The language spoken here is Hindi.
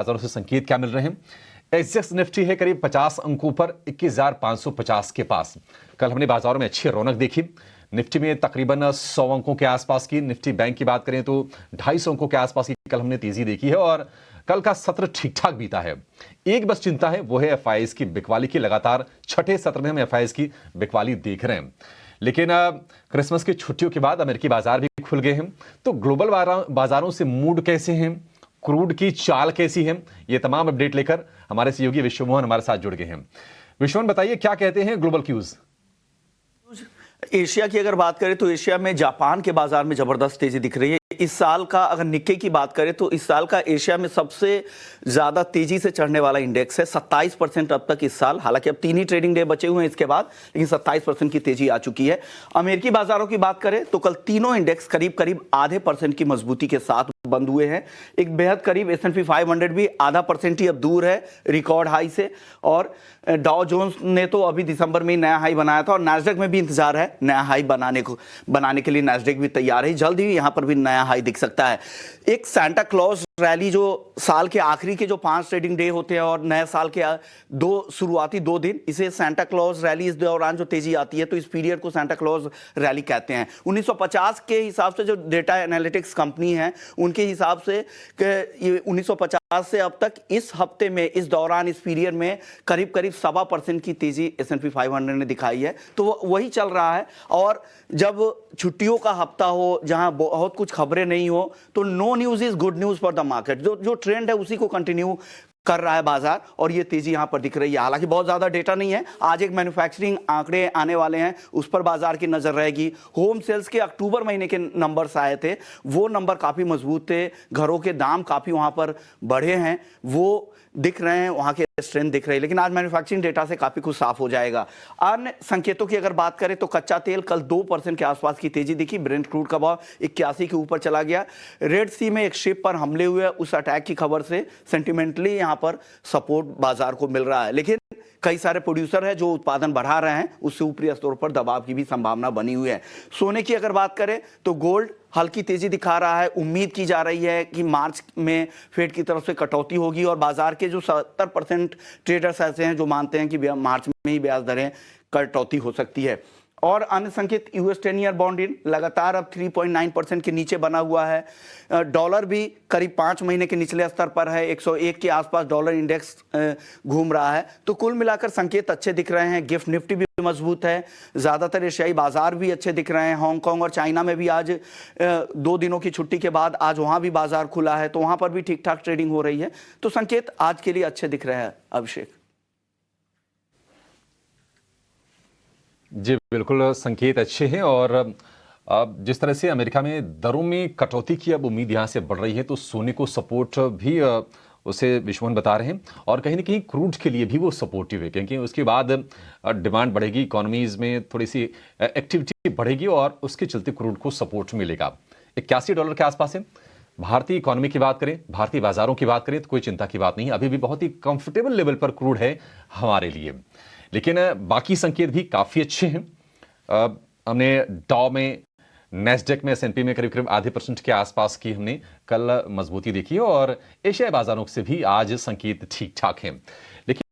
बाजारों से संकेत क्या मिल रहे हैं। एसजेएक्स निफ्टी है करीब 50 अंकों पर 21,550 के पास। कल हमने बाजारों में अच्छी रौनक देखी। निफ्टी में तकरीबन 100 अंकों के आसपास की, निफ्टी बैंक की बात करें तो 250 अंकों के आसपास की कल हमने तेजी देखी है और कल का सत्र ठीक ठाक बीता है। एक बस चिंता है, वो है एफआईआईज की बिकवाली की। लगातार छठे सत्र में हम एफआईआईज की बिकवाली देख रहे हैं। लेकिन क्रिसमस की छुट्टियों के बाद अमेरिकी बाजार भी खुल गए हैं। तो ग्लोबल बाजारों से मूड कैसे हैं, क्रूड की चाल कैसी है, ये तमाम अपडेट लेकर हमारे सहयोगी विश्वमोहन हमारे साथ जुड़ गए हैं। विश्वमोहन, बताइए क्या कहते हैं ग्लोबल क्यूज। एशिया की अगर बात करें तो एशिया में जापान के बाजार में जबरदस्त तेजी दिख रही है। इस साल का अगर निक्के की बात करें तो इस साल का एशिया में सबसे ज्यादा तेजी से चढ़ने वाला इंडेक्स है। 27% अब तक इस साल, हालांकि अब 3 ही ट्रेडिंग डे बचे हुए हैं इसके बाद, लेकिन 27% की तेजी आ चुकी है। अमेरिकी बाजारों की बात करें तो कल तीनों इंडेक्स करीब करीब आधे % की मजबूती के साथ बंद हुए हैं। एक बेहद करीब S&P 500 भी आधा % ही अब दूर है रिकॉर्ड हाई से। और डाउ जोन्स ने तो अभी दिसंबर में ही नया हाई बनाया था और नैस्डैक में भी इंतजार है नया हाई बनाने के लिए। नैस्डैक भी तैयार है, जल्द ही यहां पर भी नया हाई दिख सकता है। एक सांता क्लॉज रैली जो साल के आखिरी के जो 5 ट्रेडिंग डे होते हैं और नए साल के शुरुआती 2 दिन, इसे सांता क्लॉज रैली, इस दौरान जो तेजी आती है तो इस पीरियड को सांता क्लॉज रैली कहते हैं। 1950 के हिसाब से जो डेटा एनालिटिक्स कंपनी है उनके हिसाब से ये 1950 से अब तक इस हफ्ते में, इस दौरान, इस पीरियड में करीब करीब 1.25% की तेजी S&P 500 ने दिखाई है। तो वही चल रहा है। और जब छुट्टियों का हफ्ता हो, जहां बहुत कुछ खबरें नहीं हो, तो no news is good news for the market. जो ट्रेंड है उसी को कंटिन्यू कर रहा है बाजार और ये तेजी यहां पर दिख रही है। हालांकि बहुत ज्यादा डेटा नहीं है, आज एक मैन्युफैक्चरिंग आंकड़े आने वाले हैं, उस पर बाजार की नजर रहेगी। होम सेल्स के अक्टूबर महीने के नंबर्स आए थे, वो नंबर काफी मजबूत थे। घरों के दाम काफी वहां पर बढ़े हैं, वो दिख रहे हैं, वहां के स्ट्रेंथ दिख रही है। लेकिन आज मैन्युफैक्चरिंग डेटा से काफी कुछ साफ हो जाएगा। अन्य संकेतों की अगर बात करें तो कच्चा तेल कल 2% के आसपास की तेजी दिखी। ब्रेंट क्रूड का भाव 81 के ऊपर चला गया। रेड सी में एक शिप पर हमले हुए, उस अटैक की खबर से सेंटिमेंटली यहां पर सपोर्ट बाजार को मिल रहा है। लेकिन कई सारे प्रोड्यूसर हैं जो उत्पादन बढ़ा रहे हैं, उससे ऊपरी स्तर पर दबाव की भी संभावना बनी हुई है। सोने की अगर बात करें तो गोल्ड हल्की तेजी दिखा रहा है। उम्मीद की जा रही है कि मार्च में फेड की तरफ से कटौती होगी और बाजार के जो 70% ट्रेडर्स ऐसे हैं जो मानते हैं कि मार्च में ही ब्याज दरें कटौती हो सकती है। और अन्य संकेत, US 10 ईयर बॉन्ड यील्ड लगातार अब 3.9% के नीचे बना हुआ है। डॉलर भी करीब 5 महीने के निचले स्तर पर है, 101 के आसपास डॉलर इंडेक्स घूम रहा है। तो कुल मिलाकर संकेत अच्छे दिख रहे हैं। गिफ्ट निफ्टी भी मजबूत है, ज्यादातर एशियाई बाजार भी अच्छे दिख रहे हैं। हांगकांग और चाइना में भी आज 2 दिनों की छुट्टी के बाद आज वहां भी बाजार खुला है, तो वहां पर भी ठीक ठाक ट्रेडिंग हो रही है। तो संकेत आज के लिए अच्छे दिख रहे हैं। अभिषेक जी बिल्कुल, संकेत अच्छे हैं। और अब जिस तरह से अमेरिका में दरों में कटौती की अब उम्मीद यहां से बढ़ रही है, तो सोने को सपोर्ट भी उसे विश्वमोहन बता रहे हैं। और कहीं ना कहीं क्रूड के लिए भी वो सपोर्टिव है, क्योंकि उसके बाद डिमांड बढ़ेगी, इकोनॉमीज में थोड़ी सी एक्टिविटी बढ़ेगी और उसके चलते क्रूड को सपोर्ट मिलेगा। $81 के आसपास है। भारतीय इकोनॉमी की बात करें, भारतीय बाजारों की बात करें तो कोई चिंता की बात नहीं, अभी भी बहुत ही कंफर्टेबल लेवल पर क्रूड है हमारे लिए। लेकिन बाकी संकेत भी काफी अच्छे हैं। हमने डाउ में, नैस्डैक में, S&P में करीब करीब आधे % के आसपास की हमने कल मजबूती देखी और एशियाई बाजारों से भी आज संकेत ठीक ठाक हैं। लेकिन